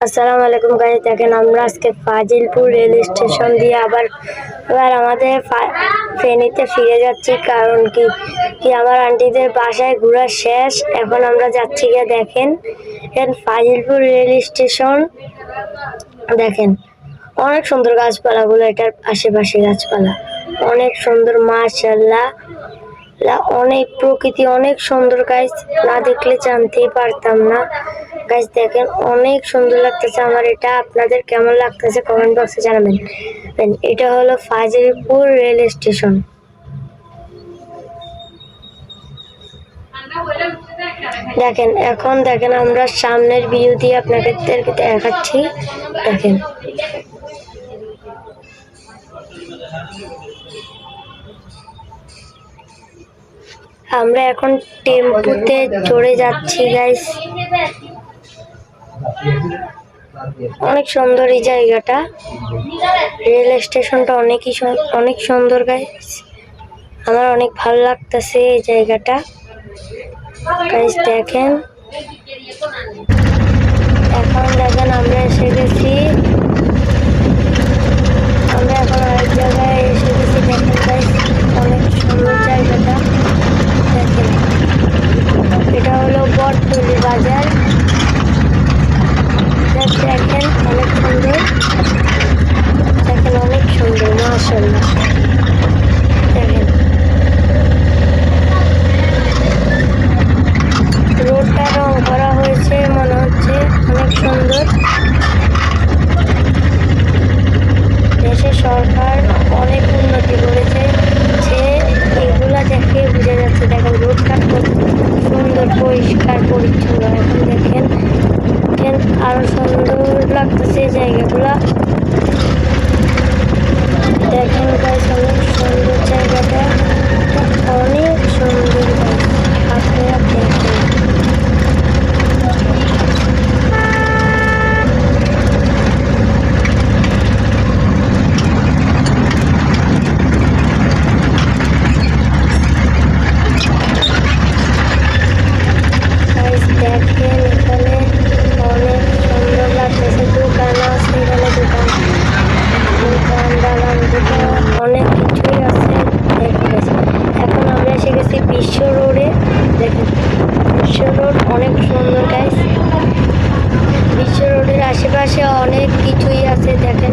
আসসালামু আলাইকুম গাইস, দেখেন আমরা আজকে ফাজিলপুর রেল স্টেশন দিয়ে আবার আমাদের ফেনীতে ফিরে যাচ্ছি। কারণ কি আমার আন্টিদের বাসায় ঘোরা শেষ, এখন আমরা যাচ্ছি গিয়ে দেখেন ফাজিলপুর রেল স্টেশন। দেখেন অনেক সুন্দর গাছপালাগুলো, এটার আশেপাশে গাছপালা অনেক সুন্দর, মাশাআল্লাহ অনেক প্রকৃতি অনেক সুন্দর গাইস, না দেখলে জানতেই পারতাম না গাইস। দেখেন অনেক সুন্দর লাগতেছে আমার এটা, আপনাদের কেমন লাগতেছে কমেন্ট বক্সে জানাবেন। এটা হলো ফাজিলপুর রেল স্টেশন। দেখেন এখন দেখেন আমরা সামনের ভিউ দিয়ে আপনাদেরকে দেখাচ্ছি। দেখেন আমরা এখন টেম্পুতে চড়ে যাচ্ছি গাইস। অনেক সুন্দর এই জায়গাটা, রেল স্টেশনটা অনেক সুন্দর গাইস, আমার অনেক ভালো লাগতেছে এই জায়গাটা গাইস। দেখেন এখন দেখেন আমরা এসে গেছি, আমরা এখন আরেক জায়গায় এসে গেছি। দেখেন গাইস অনেক সুন্দর জায়গাটা, দেখেন এটা হলো বটতলী বাজার। দেখেন অনেক সুন্দর, দেখেন অনেক সুন্দর, মাশাআল্লাহ। দেখেন রোডটা রং করা হয়েছে, মনে হচ্ছে অনেক সুন্দর। দেশের সরকার অনেক উন্নতি করেছে, যে এগুলা দেখে বোঝা যাচ্ছে। দেখেন রোডটা খুব সুন্দর, পরিষ্কার পরিচ্ছন্ন। এখন দেখেন আরো সুন্দর লাগতেছে জায়গাগুলা। দেখেন গাইস অনেক সুন্দর জায়গাটা, অনেক সুন্দর গাইস, আপনারা দেখেন। গাইস দেখেন এখানে অনেক সুন্দর লাগতেছে, দোকান আছে এখানে, দোকান অনেক কিছুই আছে। এখন আমরা এসে গেছি বিশ্ব রোডে। দেখেন বিশ্ব রোড অনেক সুন্দর গাইস, বিশ্ব রোডের আশেপাশে অনেক কিছুই আছে। দেখেন